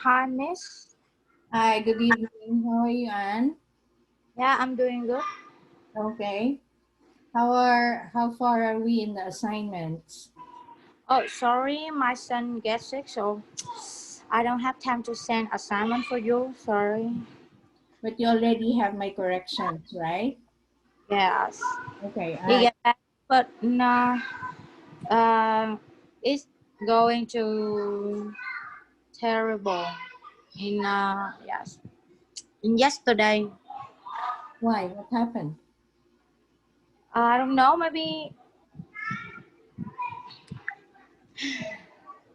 Hi, Miss. Hi, good evening. How are you, Anne? Yeah, I'm doing good. Okay. How far are we in the assignments? Oh, sorry, my son gets sick, so I don't have time to send assignment for you. Sorry. But you already have my corrections, right? Yes, Okay. he get back, but no, it's going to terrible. In yesterday. Why? What happened? I don't know. Maybe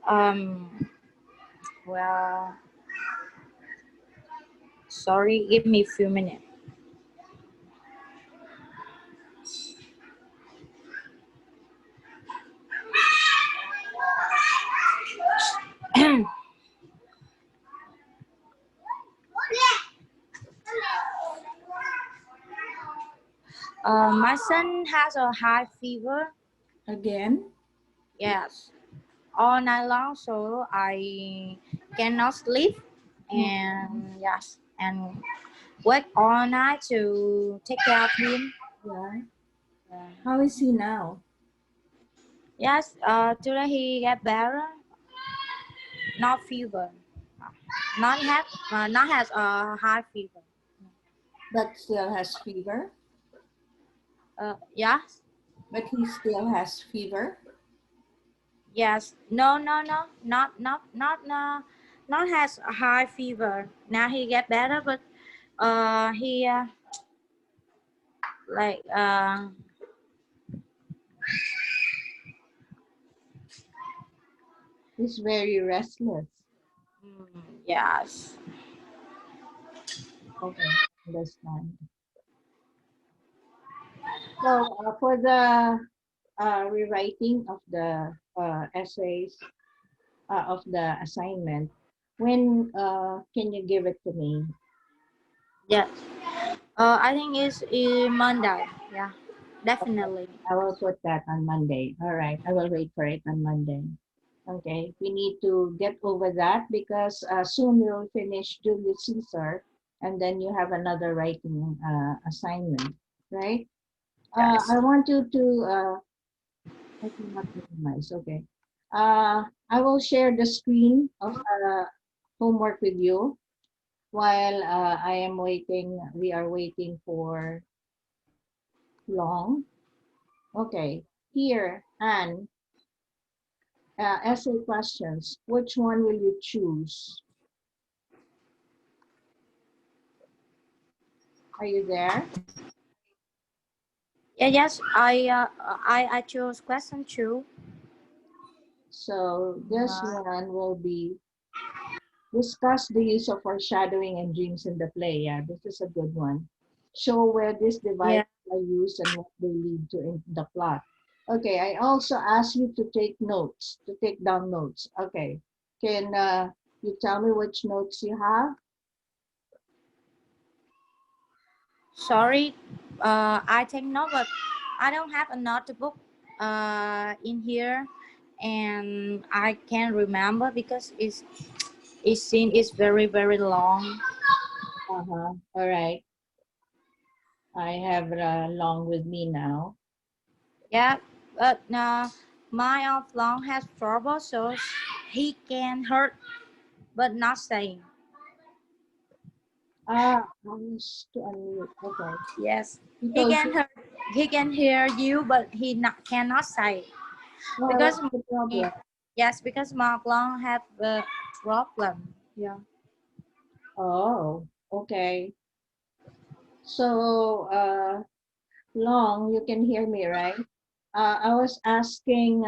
um. Well, sorry. Give me a few minutes. My son has a high fever. Again? Yes, all night long, so I cannot sleep. Mhm. And yes, and work all night to take care of him. Yeah. Uh, How is he now? yes, today he get better. Not fever. Not has a high fever. But still has fever? Yes, But he still has fever? yes. No. Not has a high fever. Now he get better, but he like He's very restless. yes. Okay, understand. So for the rewriting of the essays of the assignment, when can you give it to me? Yes. I think it's Monday. Yeah, Okay. definitely. I will put that on Monday. All right. I will wait for it on Monday. Okay. We need to get over that because soon we'll finish Julius Caesar and then you have another writing assignment, right? Yes. I want you to, I cannot minimize. Okay. I will share the screen of homework with you while I am waiting. We are waiting for long. Okay. Here, Anne, essay questions. Which one will you choose? Are you there? Yeah. Yes. I chose question two. So this Uh, one will be discuss the use of foreshadowing and dreams in the play. Yeah, this is a good one. Show where these yeah. devices are used and what they lead to in the plot. Okay, I also ask you to take notes, to take down notes. Okay, can you tell me which notes you have? Sorry. I take note, but I don't have a notebook. In here, and I can't remember because it's scene is very long. Uh-huh. All right. I have Long with me now. Yeah. But my long has trouble, so he can hurt, but not saying. I wish to unmute. Okay. Yes, He told you, he can hear you, but he not cannot say well, because what's the problem? yes, because Mark Long have a problem. Yeah. Oh, okay. So, Long, you can hear me, right? I was asking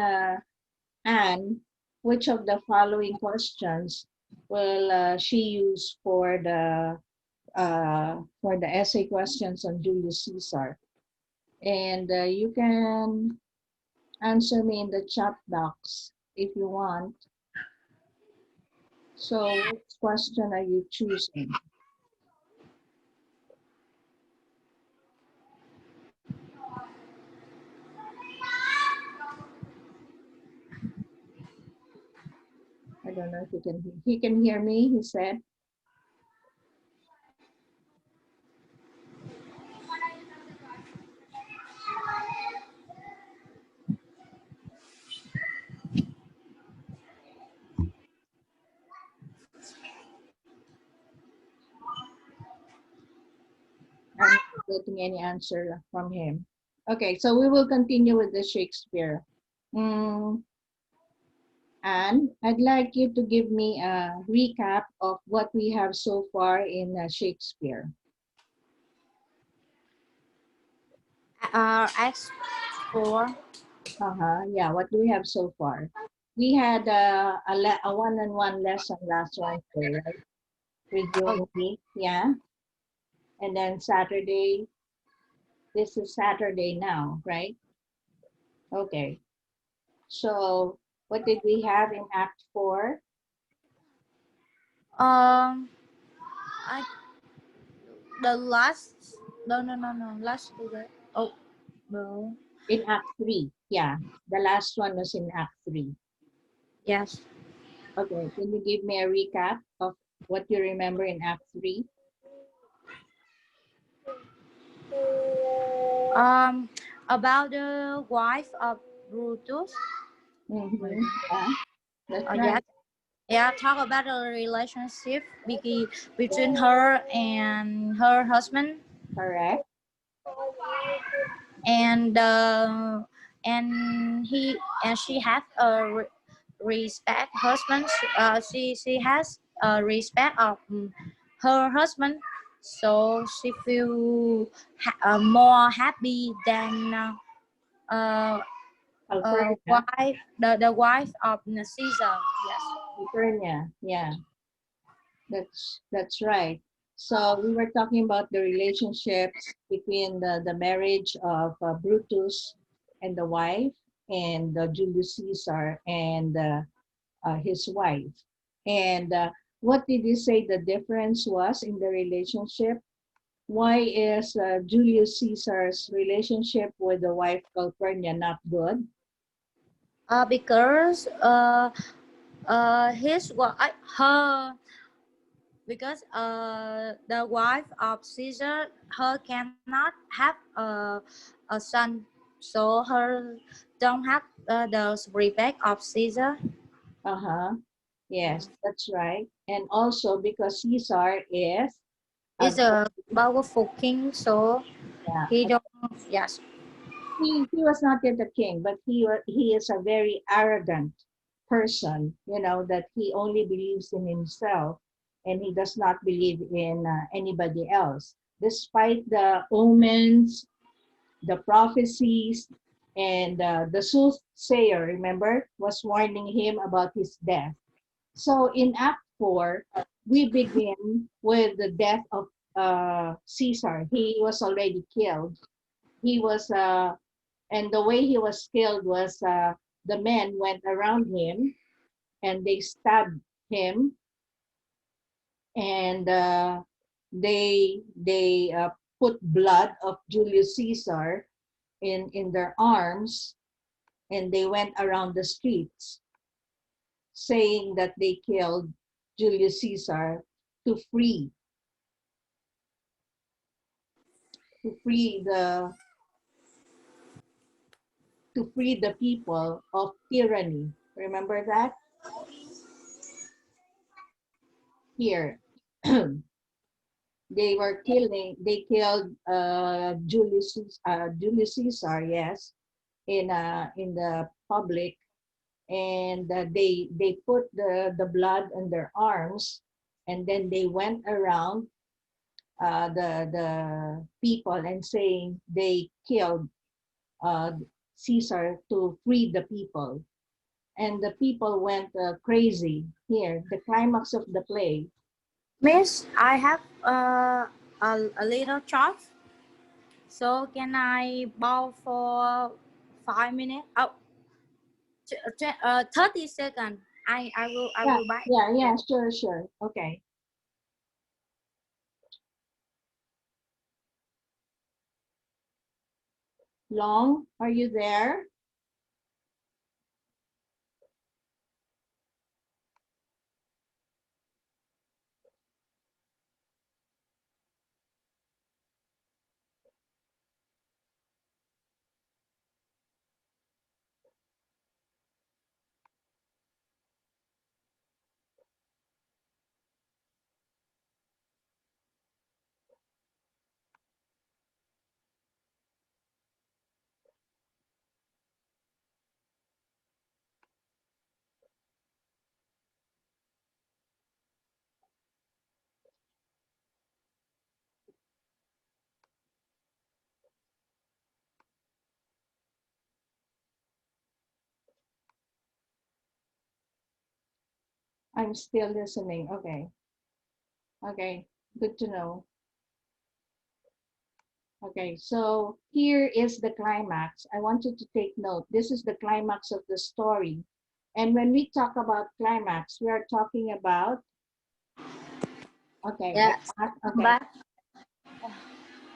Anne, which of the following questions will she use for the essay questions on Julius Caesar? And you can answer me in the chat box if you want. So, which question are you choosing? I don't know if he can hear me, he said. I'm not getting any answer from him. Okay, so we will continue with the Shakespeare. Mm, and I'd like you to give me a recap of what we have so far in Shakespeare. Act 4. Yeah, what do we have so far? We had a one-on-one lesson last Wednesday, right? With you Oh, and me, yeah. And then Saturday, this is Saturday now, right? Okay. So what did we have in Act 4? um, I the last. No. Last to the. Oh, no. In Act 3, yeah. The last one was in Act 3. Yes. Okay, can you give me a recap of what you remember in Act 3? Um, about the wife of Brutus. Mm-hmm. Yeah, that's Yeah, right. yeah. Talk about the relationship between her and her husband, Correct. and and he and she have a respect husband. She has a respect of her husband, so she feel more happy than uh, Calpurnia. wife the wife of Caesar. Yes. Calpurnia. Yeah, that's right. So we were talking about the relationships between the marriage of Brutus and the wife, and Julius Caesar and his wife. And what did you say the difference was in the relationship? Why is Julius Caesar's relationship with the wife Calpurnia not good? Because his her because the wife of Caesar her cannot have a son, so her don't have the respect of Caesar. Uh-huh. Yes, that's right. And also because Caesar is a Is a powerful king, so he yeah, don't. Yes. he was not yet a king, but he is a very arrogant person. You know that he only believes in himself, and he does not believe in anybody else, despite the omens, the prophecies, and the soothsayer. Remember, was warning him about his death. So in Act 4, we begin with the death of Caesar. He was already killed. He was and the way he was killed was the men went around him and they stabbed him, and they put blood of Julius Caesar in their arms, and they went around the streets saying that they killed Julius Caesar to free to free the to free the people of tyranny. Remember that here. They killed Julius Caesar, yes, in the public, and they put the blood on their arms, and then they went around the people and saying they killed uh, Caesar to free the people, and the people went crazy. Here, the climax of the play. Miss, I have a little charge. So can I bow for 5 minutes? Oh, 30 seconds. I Yeah, will buy. yeah, sure. Okay. Long, are you there? I'm still listening. Okay. Okay. Good to know. Okay. So here is the climax. I want you to take note. This is the climax of the story. And when we talk about climax, we are talking about, okay, Yeah, come okay, back.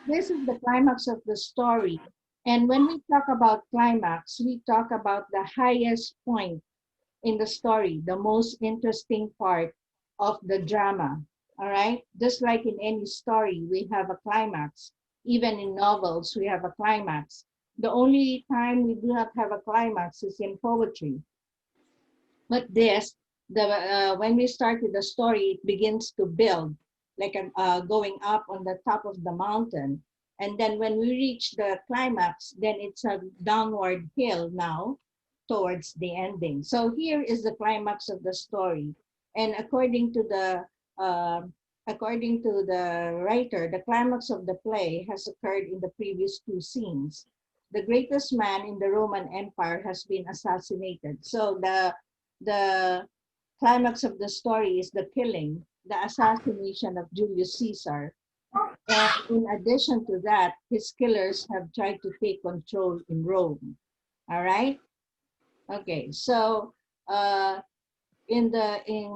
this is the climax of the story. And when we talk about climax, we talk about the highest point in the story, the most interesting part of the drama. All right. Just like in any story, we have a climax. Even in novels, we have a climax. The only time we do not have a climax is in poetry. But this, the when we start with the story, it begins to build, like going up on the top of the mountain, and then when we reach the climax, then it's a downward hill now towards the ending. So here is the climax of the story, and uh, according to the writer, the climax of the play has occurred in the previous two scenes. The greatest man in the Roman Empire has been assassinated. So the climax of the story is the killing, the assassination of Julius Caesar. And in addition to that, his killers have tried to take control in Rome. All right. Okay. So uh, in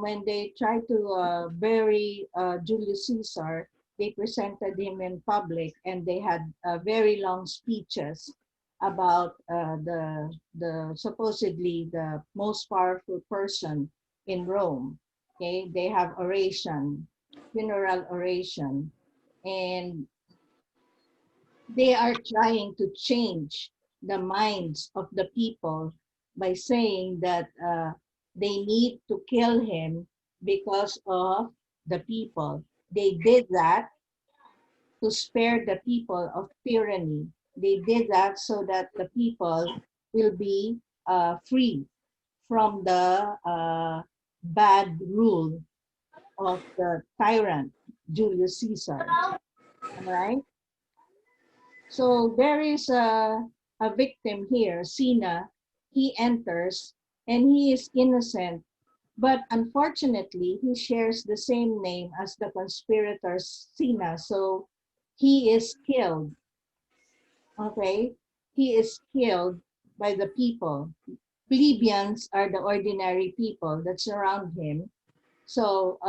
when they tried to bury Julius Caesar, they presented him in public, and they had very long speeches about the supposedly the most powerful person in Rome. Okay, they have oration, funeral oration, and they are trying to change the minds of the people by saying that they need to kill him because of the people. They did that to spare the people of tyranny. They did that so that the people will be free from the bad rule of the tyrant, Julius Caesar. All right. So there is a victim here, Sina. He enters and he is innocent, but unfortunately, he shares the same name as the conspirator Sina. So he is killed. Okay? He is killed by the people. Plebeians are the ordinary people that surround him. So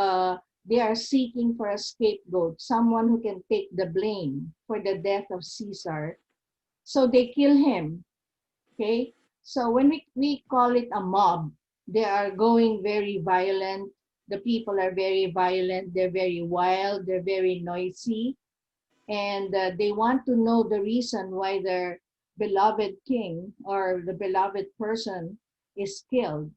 they are seeking for a scapegoat, someone who can take the blame for the death of Caesar. So they kill him. Okay. So when we call it a mob, they are going very violent. The people are very violent. They're very wild. They're very noisy. And they want to know the reason why their beloved king or the beloved person is killed.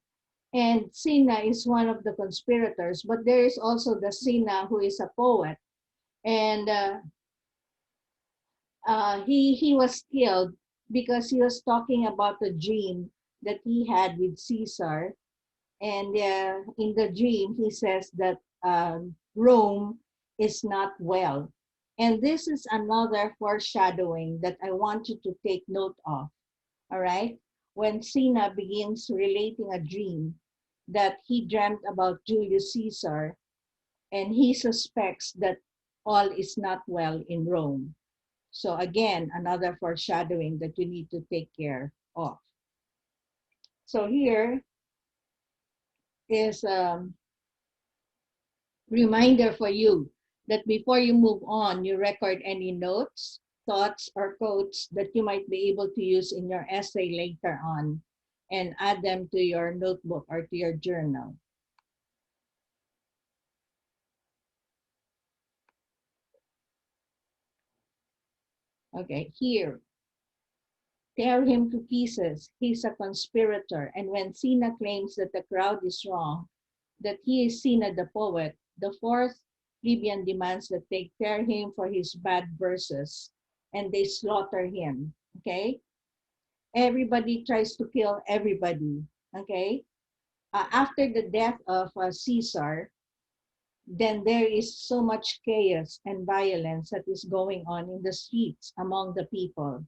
And Sina is one of the conspirators, but there is also the Sina who is a poet. And he was killed because he was talking about a dream that he had with Caesar, and in the dream he says that Rome is not well, and this is another foreshadowing that I want you to take note of. All right, when Cinna begins relating a dream that he dreamt about Julius Caesar, and he suspects that all is not well in Rome. So again, another foreshadowing that you need to take care of. So here is a reminder for you that before you move on, you record any notes, thoughts, or quotes that you might be able to use in your essay later on and add them to your notebook or to your journal. Okay, here, tear him to pieces. He's a conspirator. And when Sina claims that the crowd is wrong, that he is Sina the poet, the fourth plebeian demands that they tear him for his bad verses and they slaughter him. Okay? Everybody tries to kill everybody. Okay? After the death of Caesar, then there is so much chaos and violence that is going on in the streets among the people.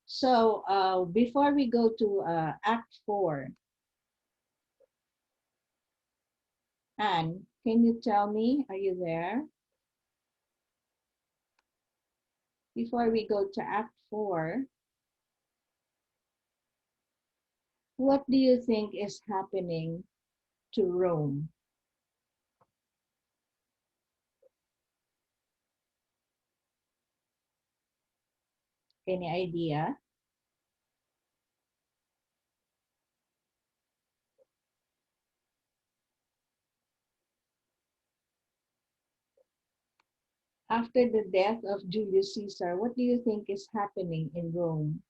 So before we go to Act 4, Anne, can you tell me, are you there? Before we go to Act 4, what do you think is happening to Rome? Any idea? After the death of Julius Caesar, what do you think is happening in Rome?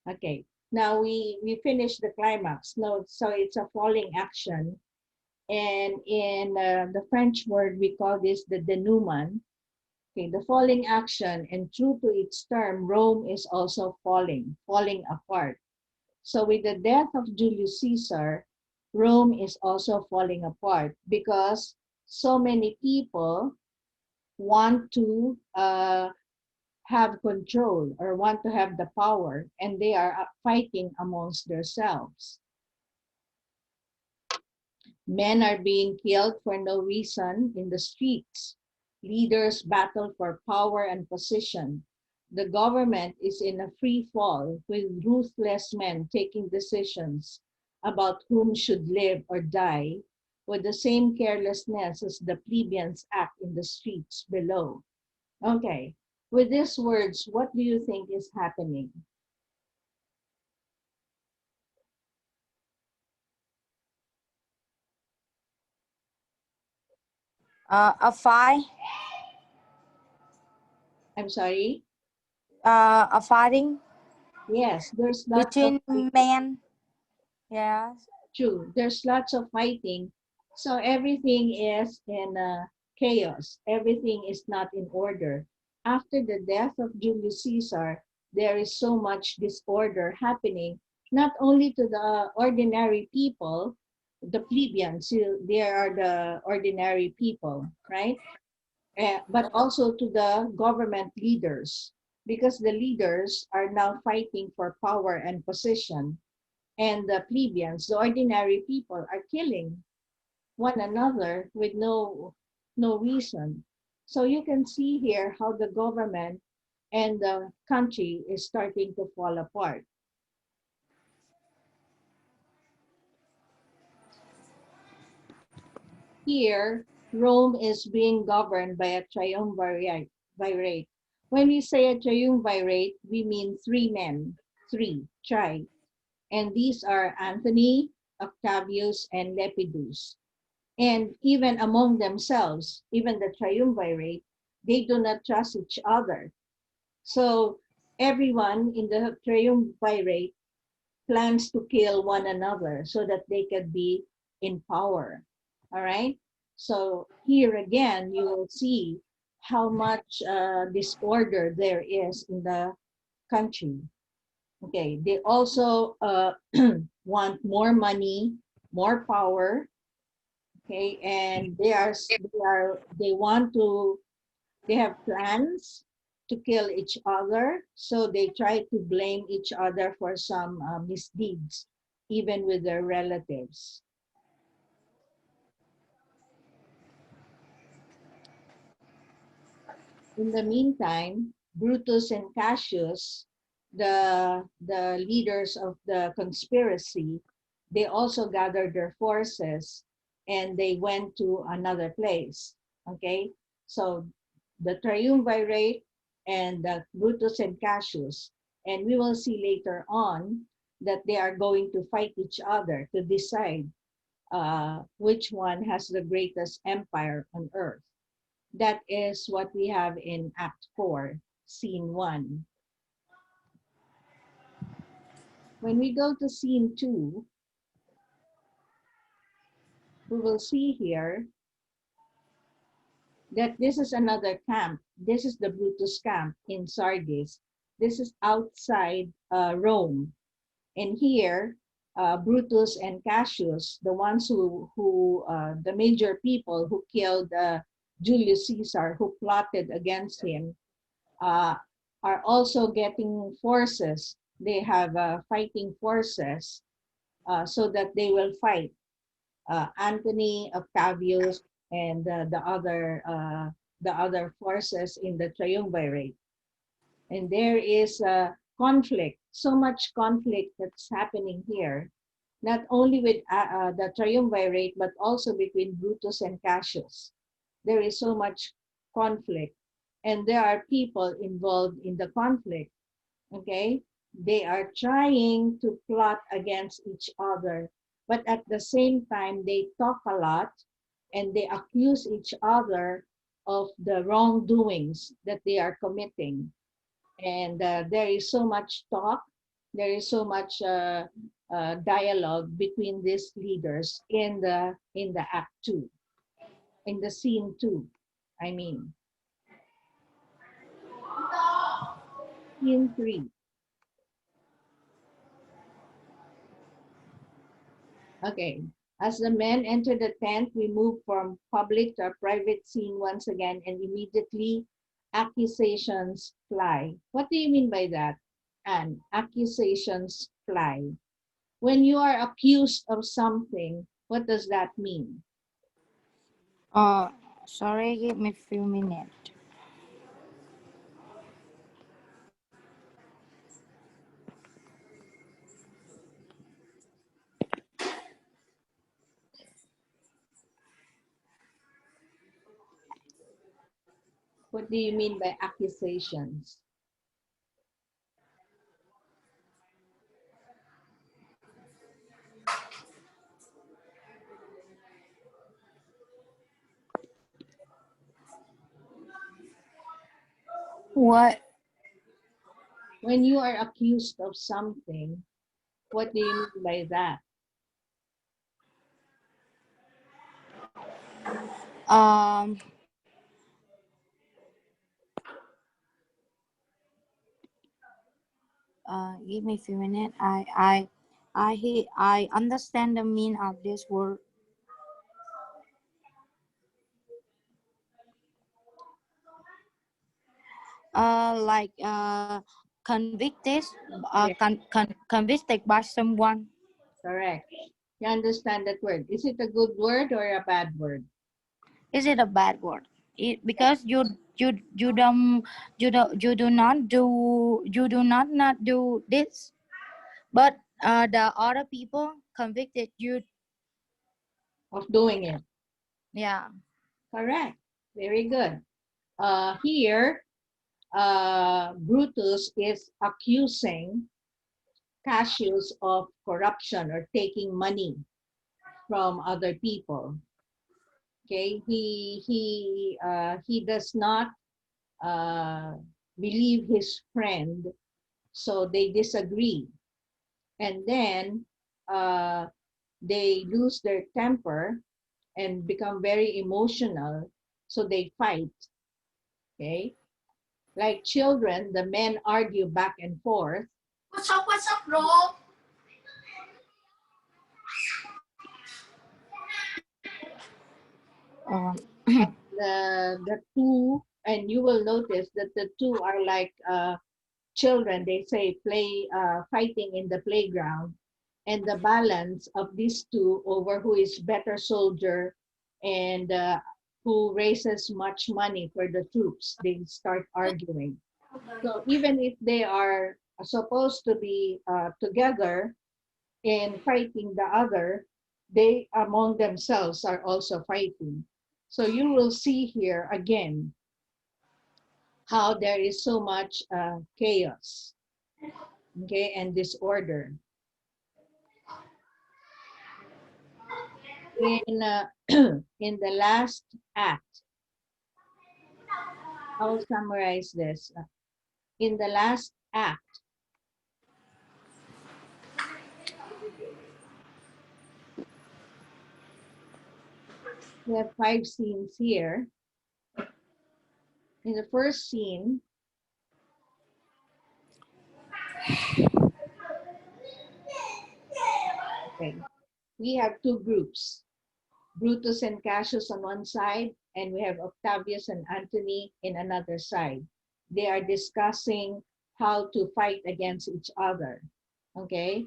Okay, now we finished the climax. No, so it's a falling action. And in the French word, we call this the denouement. Okay, the falling action, and true to its term, Rome is also falling apart. So with the death of Julius Caesar, Rome is also falling apart because so many people want to have control or want to have the power, and they are fighting amongst themselves. Men are being killed for no reason in the streets. Leaders battle for power and position. The government is in a free fall with ruthless men taking decisions about whom should live or die with the same carelessness as the plebeians act in the streets below. Okay, with these words, what do you think is happening? A fight, I'm sorry? a fighting Yes, there's lots of between fighting. men. Yes. True, there's lots of fighting. So everything is in chaos. Everything is not in order. After the death of Julius Caesar, there is so much disorder happening, not only to the ordinary people, the plebeians, they are the ordinary people, right? But also to the government leaders, because the leaders are now fighting for power and position, and the plebeians, the ordinary people, are killing one another with no reason. So you can see here how the government and the country is starting to fall apart. Here, Rome is being governed by a triumvirate. When we say a triumvirate, we mean three men, three, tri. And these are Anthony, Octavius, and Lepidus. And even among themselves, even the triumvirate, they do not trust each other. So everyone in the triumvirate plans to kill one another so that they can be in power. All right. So here again, you will see how much disorder there is in the country. Okay. They also want more money, more power. Okay, and they want to, they have plans to kill each other, so they try to blame each other for some misdeeds, even with their relatives. In the meantime, Brutus and Cassius, the leaders of the conspiracy, they also gathered their forces and they went to another place. Okay, so the triumvirate and the Brutus and Cassius, and we will see later on that they are going to fight each other to decide which one has the greatest empire on earth. That is what we have in Act 4, Scene 1. When we go to Scene 2, we will see here that this is another camp. This is the Brutus camp in Sardis. This is outside Rome. And here, Brutus and Cassius, the ones the major people who killed Julius Caesar, who plotted against him, uh, are also getting forces. They have fighting forces so that they will fight Antony, Octavius, and the other forces in the triumvirate. And there is a conflict, so much conflict that's happening here, not only with the triumvirate, but also between Brutus and Cassius. There is so much conflict, and there are people involved in the conflict. Okay, they are trying to plot against each other, but at the same time they talk a lot and they accuse each other of the wrongdoings that they are committing. And there is so much talk, there is so much dialogue between these leaders in the act 2, in the scene 2, I mean. Scene 3. Okay. As the men enter the tent, we move from public to a private scene once again, and immediately accusations fly. What do you mean by that? And accusations fly. When you are accused of something, what does that mean? Uh, Sorry, give me a few minutes. What do you mean by accusations? What? When you are accused of something, what do you mean by that? Um. Give me a few minutes. I understand the meaning of this word. Like convicted, Yeah, convicted by someone. correct. You understand that word. Is it a good word or a bad word? Is it a bad word? Because you do not not do this, but the other people convicted you. Of doing it. Yeah. Correct. Very good. Here, Brutus is accusing Cassius of corruption or taking money from other people. Okay, he does not uh, believe his friend, so they disagree, and then uh, they lose their temper and become very emotional, so they fight. Okay, like children, the men argue back and forth. What's up, bro? Um, The two, and you will notice that the two are like children. They say play fighting in the playground, and the balance of these two over who is better soldier and who raises much money for the troops, they start arguing. So even if they are supposed to be together in fighting the other, they among themselves are also fighting. So you will see here again how there is so much chaos, okay, and disorder. In in the last act, I'll summarize this. In the last act, we have 5 scenes here. In the first scene, okay, we have two groups, Brutus and Cassius on one side, and we have Octavius and Antony in another side. They are discussing how to fight against each other. Okay?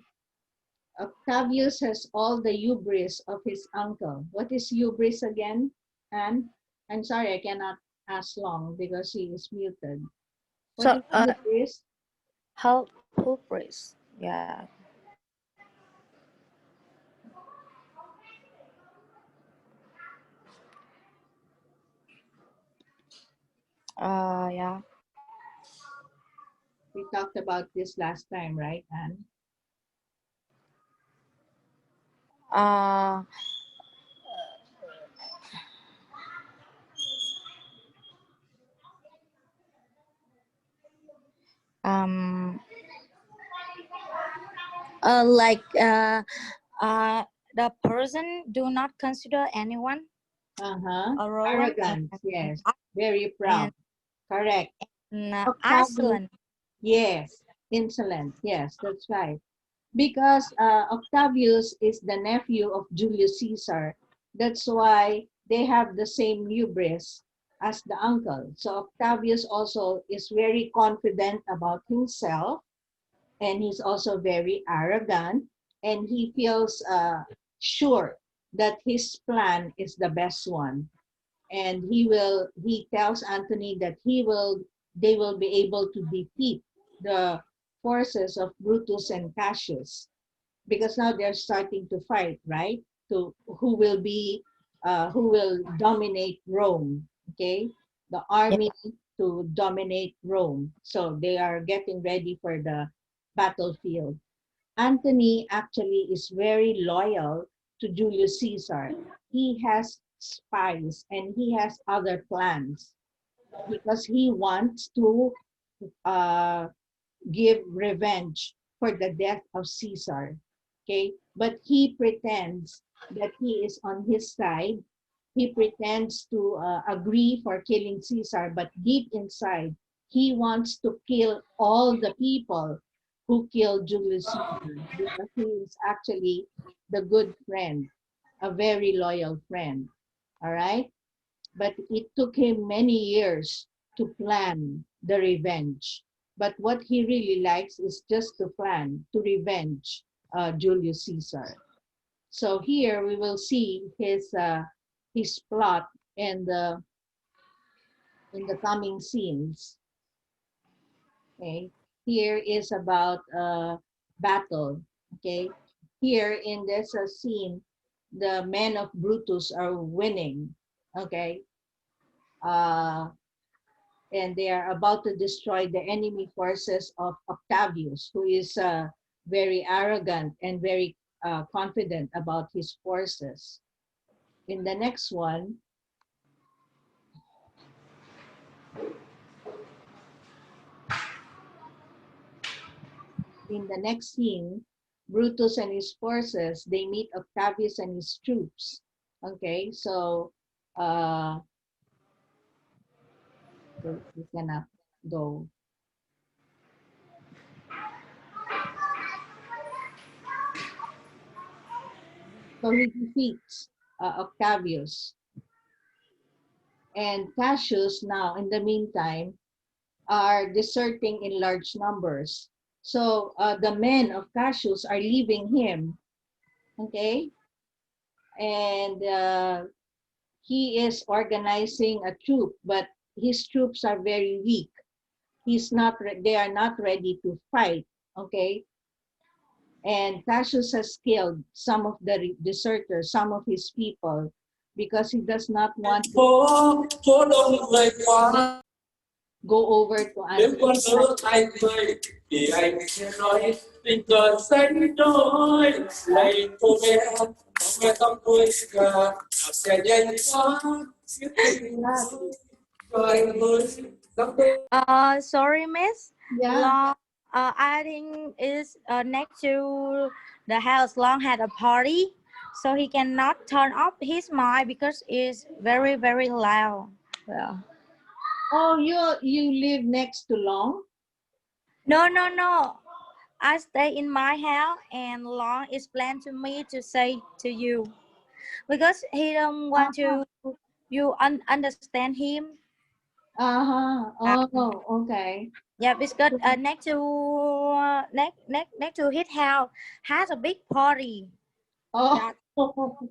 Octavius has all the hubris of his uncle. What is hubris again? And I'm sorry, I cannot ask long because he is muted. What So, is hubris? how hubris? Yeah. Yeah. We talked about this last time, right, Anne? Uh, um, like the person do not consider anyone Uh-huh. a robot Arrogant, yes. and Very and, proud. Correct. Octavius, excellent. yes. Insolent, yes, that's right. Because Octavius is the nephew of Julius Caesar. That's why they have the same hubris as the uncle. So Octavius also is very confident about himself, and he's also very arrogant, and he feels sure that his plan is the best one, and he tells Antony that they will be able to defeat the forces of Brutus and Cassius, because now they're starting to fight, right? To who will dominate Rome, okay? The Yeah. army to dominate Rome. So they are getting ready for the battlefield. Antony actually is very loyal to Julius Caesar. He has spies and he has other plans because he wants to uh, give revenge for the death of Caesar. Okay, but he pretends that he is on his side. He pretends to agree for killing Caesar, but deep inside, he wants to kill all the people who killed Julius Caesar because he is actually the good friend, a very loyal friend. All right, but it took him many years to plan the revenge. But what he really likes is just to plan to revenge Julius Caesar. So here we will see his plot in the coming scenes. Okay, here is about battle. Okay, here in this scene, the men of Brutus are winning. Okay, uh, and they are about to destroy the enemy forces of Octavius, who is very arrogant and very confident about his forces. In the next one, in the next scene, Brutus and his forces, they meet Octavius and his troops. Okay, so uh, we cannot go. So he defeats Octavius. And Cassius now, in the meantime, are deserting in large numbers. So the men of Cassius are leaving him, okay? And he is organizing a troop, but his troops are very weak. They are not ready to fight, okay? And Cassius has killed some of the deserters, some of his people, because he does not want to go over to Antony. Sorry, Miss. Yeah. Long. I think is next to the house. Long had a party, so he cannot turn off his mic because it's very very loud. Yeah. Oh, you live next to Long? No, no, no. I stay in my house, and Long explained to me to say to you because he don't want Uh-huh. to you understand him. Uh-huh. Uh, Oh, okay. yeah, because next to next to his house has a big party. Oh, Yeah,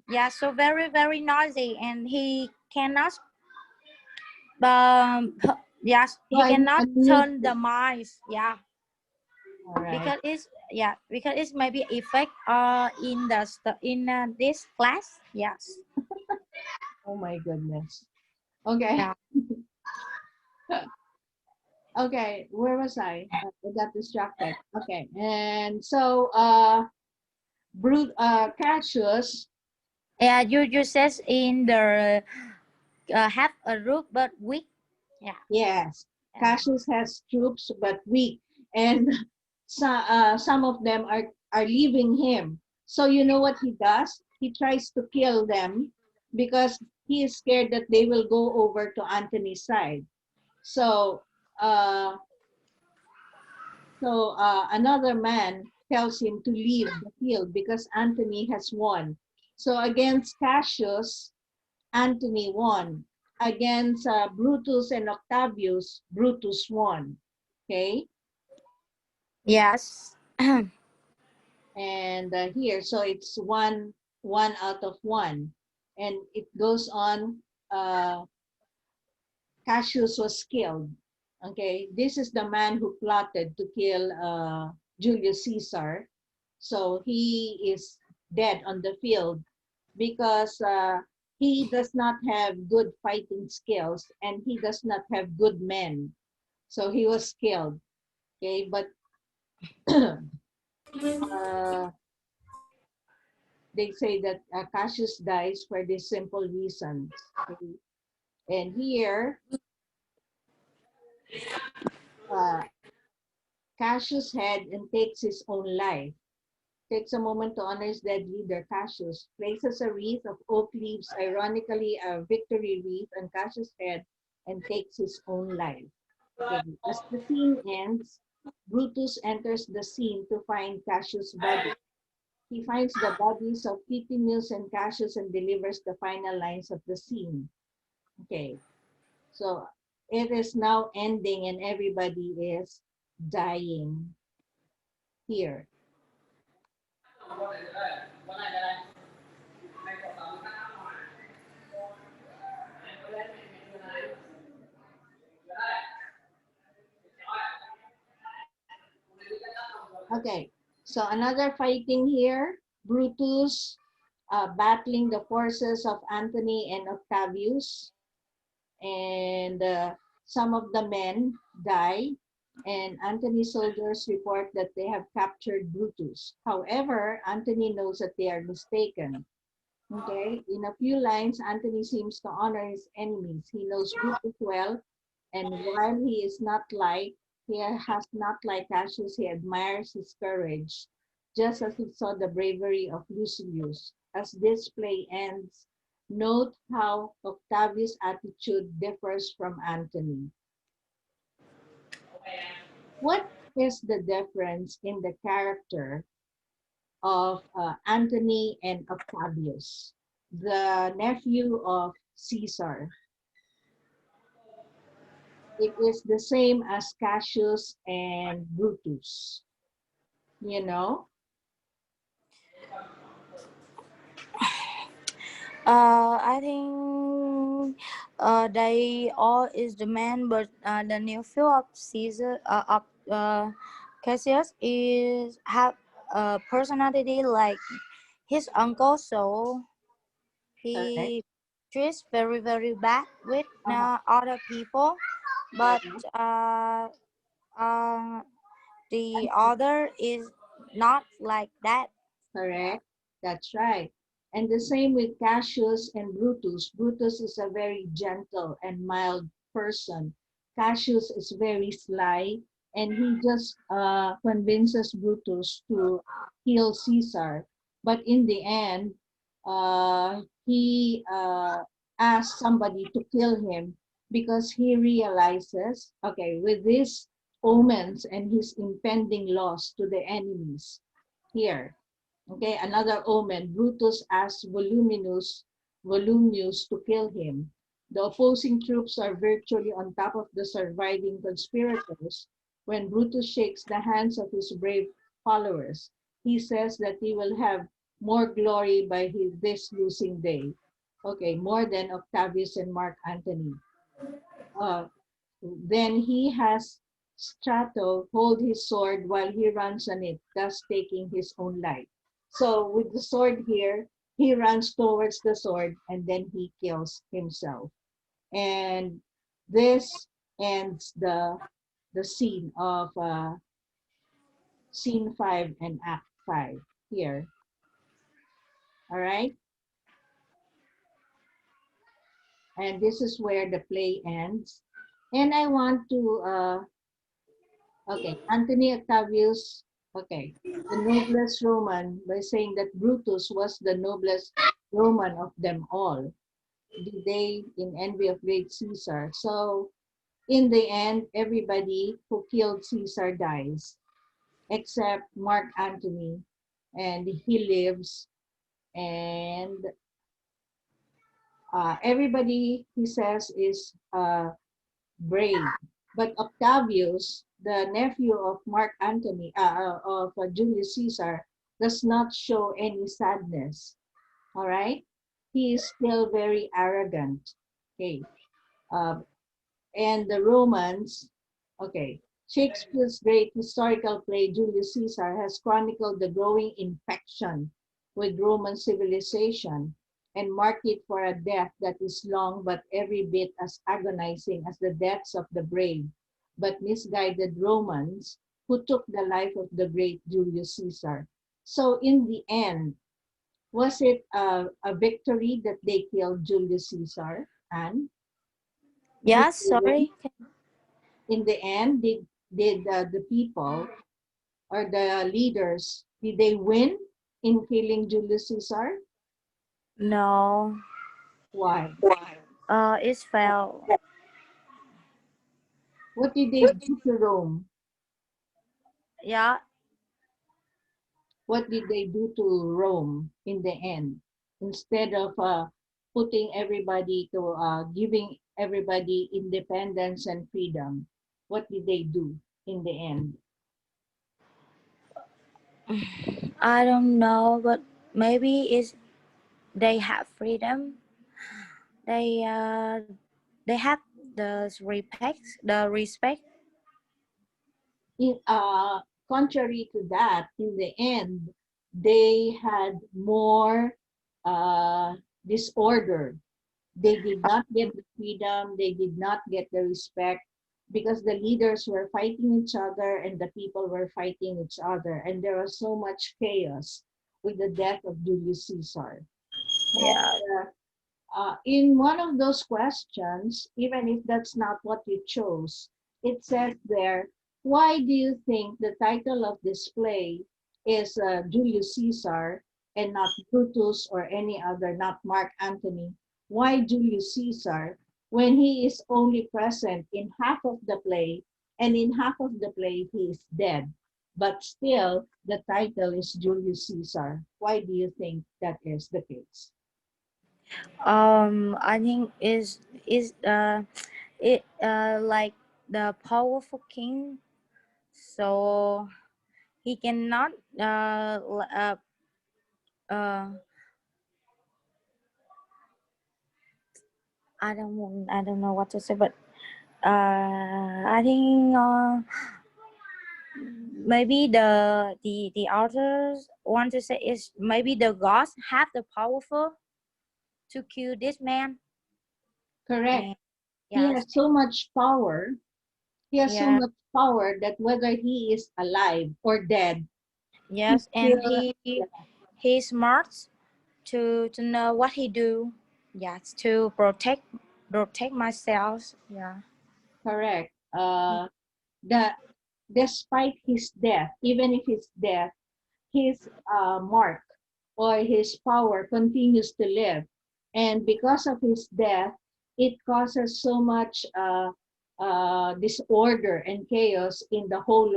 yeah, so very very noisy, and he cannot um yes, so he cannot unmute turn the it. mice. Yeah, All right. because it's maybe effect in in this class. Yes. Oh my goodness. Okay. Yeah. Okay. Where was I? I got distracted. Okay. And so, Cassius, Yeah, you says in the have a roof but weak. Yeah. yes, Yeah. Cassius has troops but weak, and some of them are leaving him. So you know what he does? He tries to kill them because he is scared that they will go over to Antony's side. So, uh, another man tells him to leave the field because Antony has won. So against Cassius, Antony won. Against Brutus and Octavius, Brutus won. Okay, Yes. and here, so it's one out of one, and it goes on. Cassius was killed. Okay, this is the man who plotted to kill Julius Caesar. So he is dead on the field because he does not have good fighting skills and he does not have good men. So he was killed. Okay, but uh, they say that Cassius dies for this simple reasons. Okay? And here, uh, Cassius head and takes his own life. Takes a moment to honor his dead leader, Cassius, places a wreath of oak leaves, ironically a victory wreath, on Cassius' head and takes his own life. Okay. As the scene ends, Brutus enters the scene to find Cassius' body. He finds the bodies of Titimus and Cassius and delivers the final lines of the scene. Okay, so it is now ending and everybody is dying here. Okay, so another fighting here. Brutus battling the forces of Antony and Octavius, and some of the men die, and Antony's soldiers report that they have captured Brutus. However, Antony knows that they are mistaken. Okay, in a few lines, Antony seems to honor his enemies. He knows Brutus well, and while he is not like, he has not like Cassius, he admires his courage, just as he saw the bravery of Lucilius. As this play ends, note how Octavius' attitude differs from Antony. What is the difference in the character of Antony and Octavius, the nephew of Caesar? It is the same as Cassius and Brutus, you know? I think they all is the man, but the nephew of Caesar of Cassius is have a personality like his uncle, so Correct. he treats very very bad with Uh-huh. other people, but Correct. uh, the other is not like that. Correct. That's right. And the same with Cassius and Brutus. Brutus is a very gentle and mild person. Cassius is very sly, and he just convinces Brutus to kill Caesar. But in the end, he asks somebody to kill him because he realizes, okay, with his omens and his impending loss to the enemies here. Okay, another omen. Brutus asks Voluminus to kill him. The opposing troops are virtually on top of the surviving conspirators when Brutus shakes the hands of his brave followers, he says that he will have more glory by this losing day. Okay, more than Octavius and Mark Antony. Uh, then he has Strato hold his sword while he runs on it, thus taking his own life. So with the sword here, he runs towards the sword and then he kills himself. And this ends the scene of scene 5 and act 5 here. All right. And this is where the play ends. And I want to okay, Antony Octavius, okay, the noblest Roman, by saying that Brutus was the noblest Roman of them all. Did they in envy of great Caesar? So in the end, everybody who killed Caesar dies, except Mark Antony, and he lives, and everybody, he says, is brave. But Octavius, the nephew of Mark Antony, of Julius Caesar, does not show any sadness. All right, he is still very arrogant. Okay, uh, and the Romans, okay, Shakespeare's great historical play, Julius Caesar, has chronicled the growing infection with Roman civilization and marked it for a death that is long but every bit as agonizing as the deaths of the brave but misguided Romans who took the life of the great Julius Caesar. So, in the end, was it a victory that they killed Julius Caesar? And did Yeah, they win? sorry. In the end, did the people or the leaders, did they win in killing Julius Caesar? No. Why? It's fell. What did they do to Rome? Yeah. What did they do to Rome in the end? Instead of putting everybody to giving everybody independence and freedom, what did they do in the end? I don't know, but maybe it's they have freedom. They uh they have the respect. In, contrary to that, in the end, they had more disorder. They did not get the freedom, they did not get the respect because the leaders were fighting each other and the people were fighting each other. And there was so much chaos with the death of Julius Caesar. Yeah. And in one of those questions, even if that's not what you chose, it says there, why do you think the title of this play is Julius Caesar and not Brutus or any other, not Mark Antony? Why Julius Caesar when he is only present in half of the play and in half of the play he is dead? But still, the title is Julius Caesar. Why do you think that is the case? I think is it like the powerful king, so he cannot uh I don't know what to say, but I think maybe the authors want to say is maybe the gods have the powerful to kill this man. Correct. And He yes, has so much power. He has so yeah, much power that whether he is alive or dead, he yes, and still, he's smart to know what he do. Yes, to protect myself. Yeah. correct. The despite his death, even if his death, his mark or his power continues to live, and because of his death, it causes so much disorder and chaos in the whole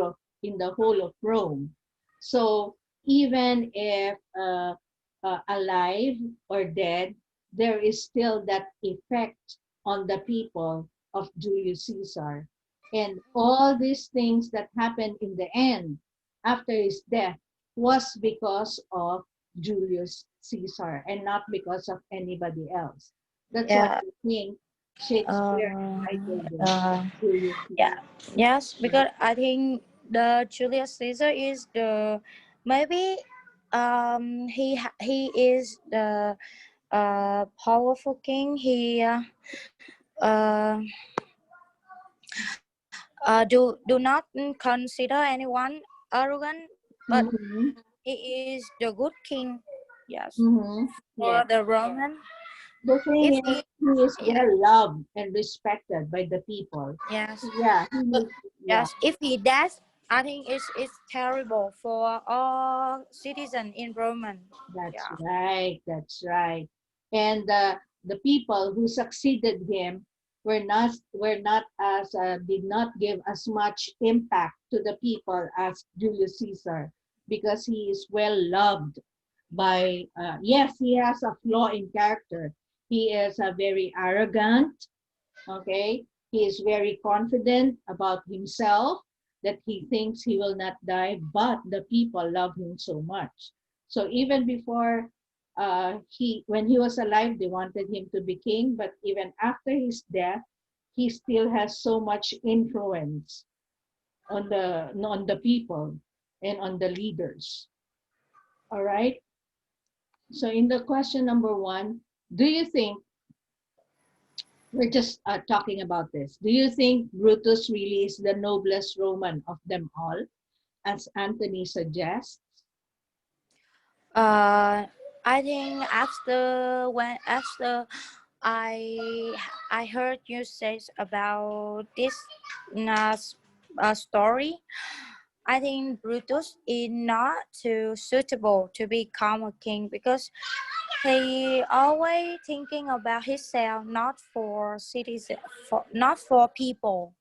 of Rome. So even if alive or dead, there is still that effect on the people of Julius Caesar. And all these things that happened in the end after his death was because of Julius Caesar and not because of anybody else. That's why Yeah. I think Shakespeare entitled him Uh, Julius yeah. Caesar. Yes, because I think the Julius Caesar is the maybe he is the powerful king. He uh, do not consider anyone arrogant, but Mm-hmm. he is the good king. Yes, Mm-hmm. for Yes. the Roman. The If thing is, he, he is yeah, well loved and respected by the people. yes, Yeah, he but needs, yeah, yes, if he does, I think it's terrible for all citizens in Roman. that's Yeah, right. That's right. And the people who succeeded him were not as did not give as much impact to the people as Julius Caesar because he is well loved by. Yes, he has a flaw in character. He is very arrogant. Okay, he is very confident about himself that he thinks he will not die, but the people love him so much. So even before when he was alive, they wanted him to be king, but even after his death, he still has so much influence on the people and on the leaders. All right. So in the question number one, do you think we're just talking about this. Do you think Brutus really is the noblest Roman of them all, as Anthony suggests? uh, I think after I I heard you say about this uh, story. I think Brutus is not too suitable to become a king because he always thinking about himself, not for citizens, not for people.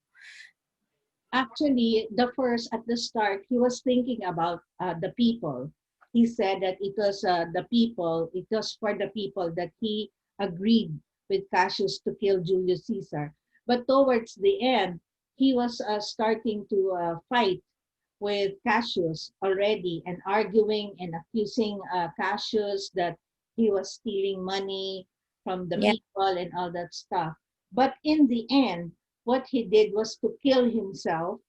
Actually, at the start, he was thinking about the people. He said that it was for the people that he agreed with Cassius to kill Julius Caesar. But towards the end, he was starting to fight with Cassius already and arguing and accusing Cassius that he was stealing money from the Yeah. people and all that stuff. But in the end, what he did was to kill himself.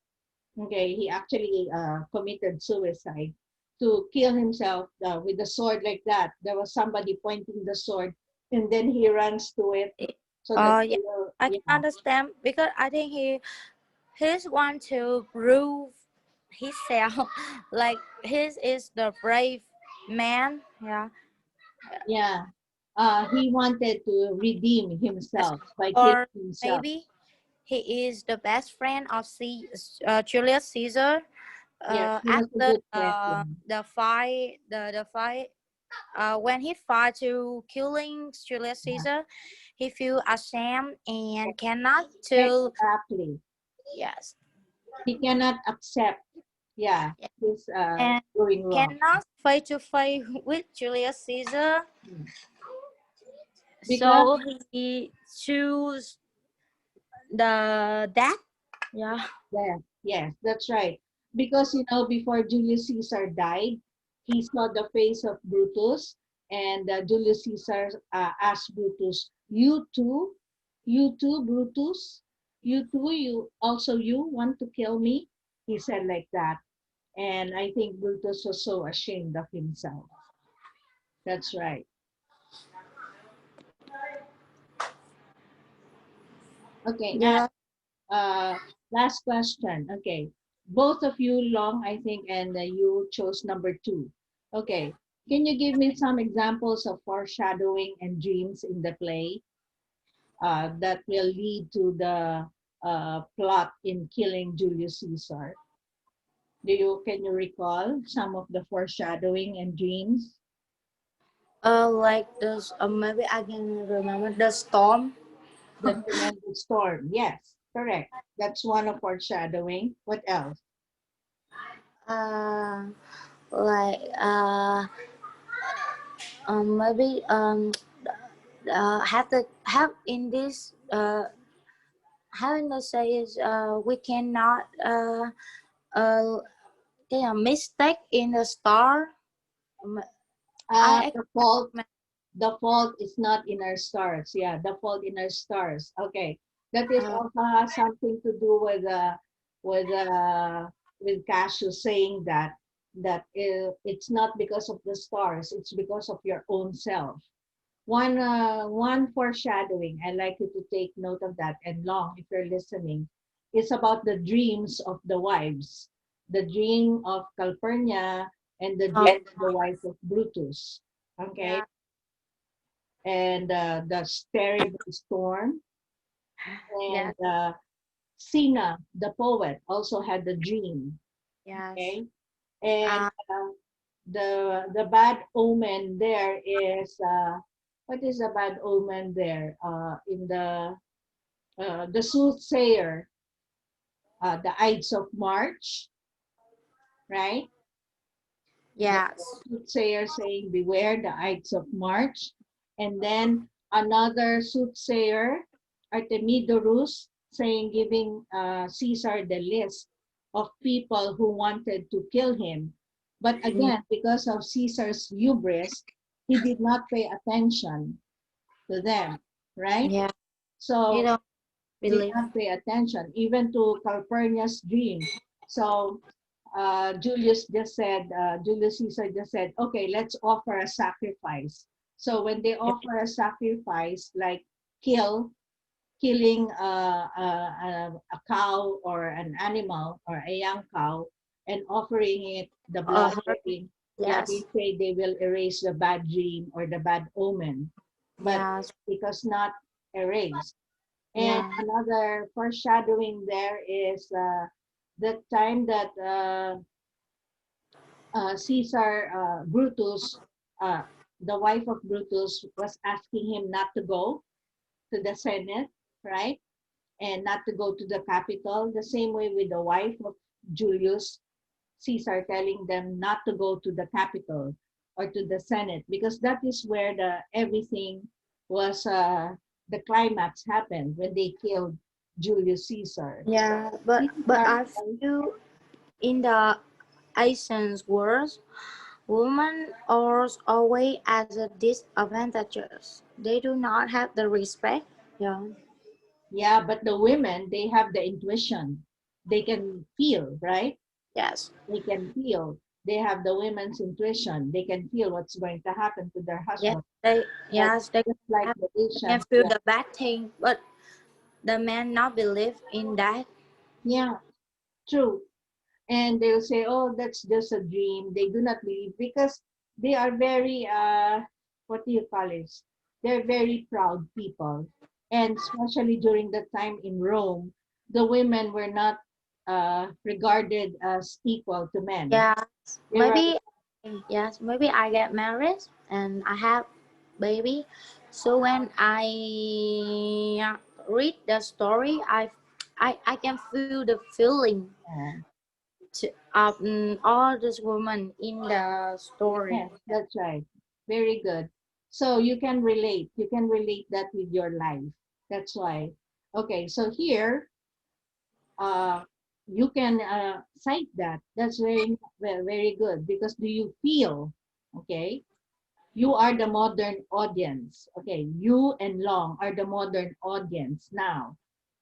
Okay, he actually committed suicide to kill himself with a sword like that. There was somebody pointing the sword, and then he runs to it so that Yeah, he will, I can yeah, understand because I think he's want to prove himself like his is the brave man. Yeah. yeah. He wanted to redeem Yes. himself by killing Or himself. maybe he is the best friend of Julius Caesar. Yes, he was a After good friend. Yeah. the fight, when he fought to killing Julius Yeah. Caesar, he feel ashamed and cannot to Exactly. yes, He cannot accept, yeah, his and doing wrong. cannot fight to fight with Julius Caesar. Yeah. Because So he choose the death. Yeah. yeah, yes, that's right. Because before Julius Caesar died, he saw the face of Brutus, and Julius Caesar asked Brutus, you too, Brutus, you want to kill me?" He said like that, and I think Brutus was so ashamed of himself. That's right. Okay, Yeah. uh, last question. Okay. Both of you long, I think, and you chose number two. Okay. Can you give me some examples of foreshadowing and dreams in the play that will lead to the plot in killing Julius Caesar? Can you recall some of the foreshadowing and dreams? Like this. Maybe I can remember the storm. The tremendous storm. Yes, correct. That's one of foreshadowing. What else? Uh, like maybe have in this how to say is we cannot uh get a mistake in the star. Um, I The actually fault, the fault is not in our stars. Yeah, the fault in our stars. Okay, that is uh, also has something to do with with Cassius saying that it's not because of the stars. It's because of your own self. One foreshadowing. I like you to take note of that. And Long, if you're listening, it's about the dreams of the wives, the dream of Calpurnia and the oh, dream of the wife of Brutus. Okay, yeah, and the terrible storm, and yes, Sina, the poet, also had the dream. yes, Okay, and uh, the bad omen there is what is the bad omen there? In the soothsayer, the Ides of March, right? The yes, soothsayer saying, "Beware the Ides of March," and then another soothsayer, Artemidorus, saying, giving Caesar the list of people who wanted to kill him. But mm, again, because of Caesar's hubris, he did not pay attention to them, right? yeah. You So don't did believe. not pay attention, even to Calpurnia's dream. So Julius Caesar just said, okay, let's offer a sacrifice. So when they offer a sacrifice, like killing a cow or an animal or a young cow and offering it the blood, Her, yeah, yes, they say they will erase the bad dream or the bad omen, but yes, because not erased. And yeah, another foreshadowing there is the time that Caesar Brutus, uh, the wife of Brutus, was asking him not to go to the Senate, right? And not to go to the Capitol. The same way with the wife of Julius Caesar telling them not to go to the Capitol or to the Senate, because that is where the everything was. The climax happened when they killed Julius Caesar. yeah. These But are I feel in the Asians world, women are always at a disadvantages. They do not have the respect. Yeah. yeah, but the women, they have the intuition. They can feel, right? Yes. They can feel. They have the women's intuition. They can feel what's going to happen to their Yes. husband. They. But Yes. They just like have. the They can Asians, feel yeah, the bad thing, but the man not believe in that. yeah, true. And they'll say, "Oh, that's just a dream." They do not believe because they are very what do you call it? They're very proud people, and especially during the time in Rome, the women were not regarded as equal to men. Yes. They were, Maybe. Yes. Maybe I get married and I have baby. So when I read the story, I can feel the feeling uh, of all these women in the story. yes, that's right, very good. So you can relate. You can relate that with your life. That's why. Okay, so here uh, you can cite that. That's very good because do you feel, okay? You are the modern audience. Okay, you and Long are the modern audience now.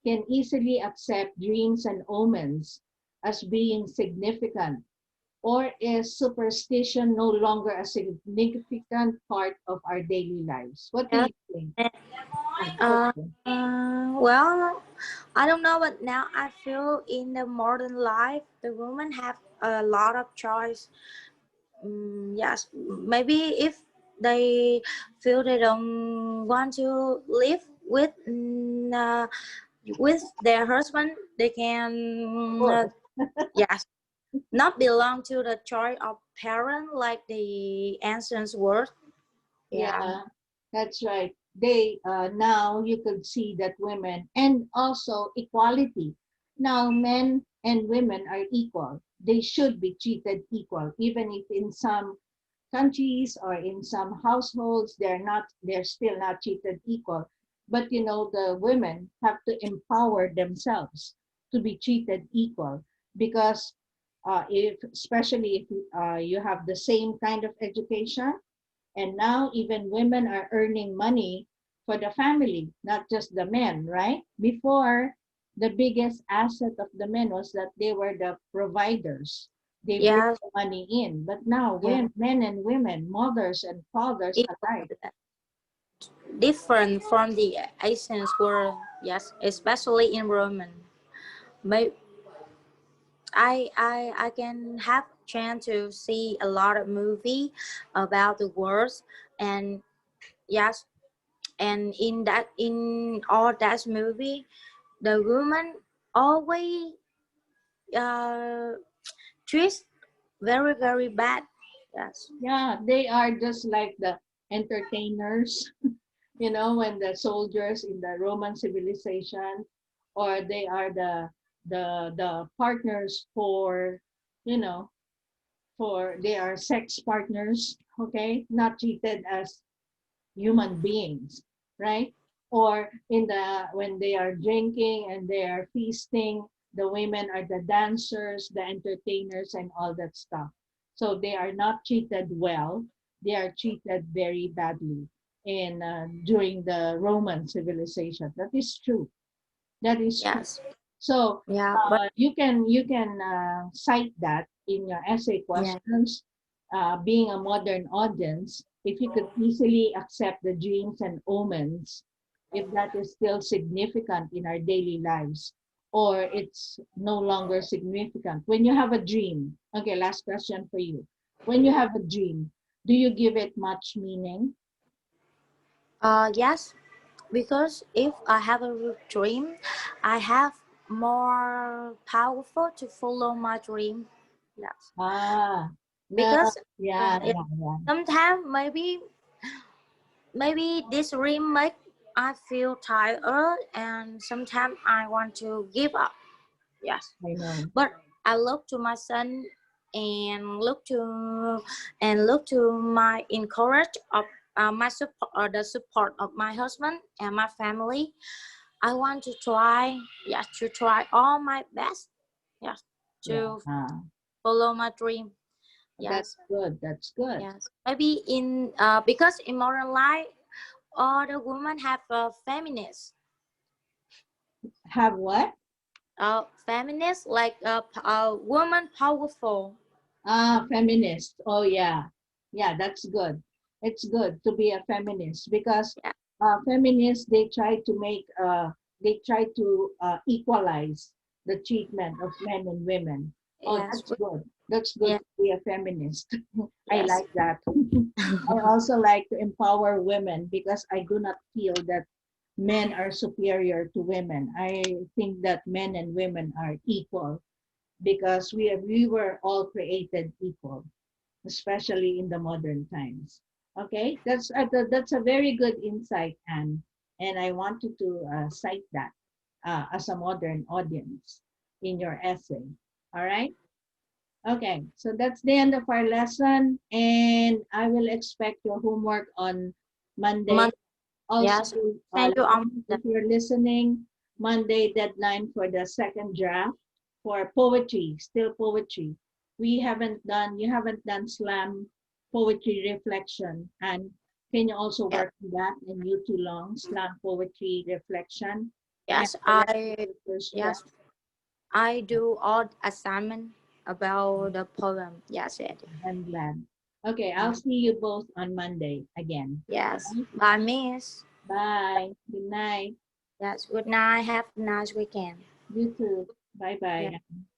Can easily accept dreams and omens as being significant, or is superstition no longer a significant part of our daily lives? What do Yes. you think? And, Okay. well, I don't know, but now I feel in the modern life, the women have a lot of choice. Yes, maybe if they feel they don't want to live with their husband, they can Sure. yes, not belong to the choice of parent like the ancient world. Yeah. Yeah, that's right. They now you could see that women and also equality. Now men and women are equal. They should be treated equal, even if in some countries or in some households they're not. They're still not treated equal. But you know, the women have to empower themselves to be treated equal, because if especially if you have the same kind of education, and now even women are earning money for the family, not just the men, right? Before, the biggest asset of the men was that they were the providers. They bring Yes. the money in. But now, Yeah. when men and women, mothers and fathers It alike, different from the Asian world. Yes, especially in Roman. May I can have chance to see a lot of movie about the wars, and yes, and in all that movie, the woman always uh treat very bad. Yes. yeah, they are just like the entertainers, you know, when the soldiers in the Roman civilization, or they are the partners for, you know, for they are sex partners, okay, not treated as human beings, right? Or in the when they are drinking and they are feasting, the women are the dancers, the entertainers, and all that stuff. So they are not treated well. They are treated very badly in during the Roman civilization. That is true. That is true. Yes. So Yeah. But you can cite that in your essay yeah. questions. Being a modern audience, if you could easily accept the dreams and omens, if that is still significant in our daily lives, or it's no longer significant. When you have a dream, okay, last question for you. When you have a dream, do you give it much meaning? Yes. Because if I have a dream, I have more powerful to follow my dream. Yes. Ah, no, Because yeah, yeah, yeah, yeah. sometimes maybe this dream make I feel tired, and sometimes I want to give up. Yes. I know. But I look to my son and look to my encourage of my support, or the support of my husband and my family. I want to try, yes, to try all my best, yes, Yeah. to follow my dream. That's Yes, good. That's good. yes. Maybe in because in modern life, all the women have a feminist. Have what? Feminist like a woman powerful. Ah, feminist. Oh, yeah. Yeah, that's good. It's good to be a feminist, because Yeah. feminists, they try to equalize the treatment of men and women. Oh, Yes. that's good. That's good Yeah. to be a feminist. I Yes. like that. I also like to empower women, because I do not feel that men are superior to women. I think that men and women are equal, because we were all created equal, especially in the modern times. Okay, that's a very good insight, Anne, and I wanted to cite that as a modern audience in your essay. All right. Okay, so that's the end of our lesson, and I will expect your homework on Monday. Mon- Also, yes. Thank you. if you're listening, Monday deadline for the second draft for poetry, still poetry. You haven't done slam poetry reflection. And can you also Yes. work on that in you too long, slam poetry reflection? And Yes. the rest of the first draft, Yes. I do all assignment about the poem. Yes. It. I'm glad. Okay, I'll see you both on Monday again. Yes. Okay? Bye, Miss. Bye. Good night. Yes. Good night. Have a nice weekend. You too. Bye Yeah. bye.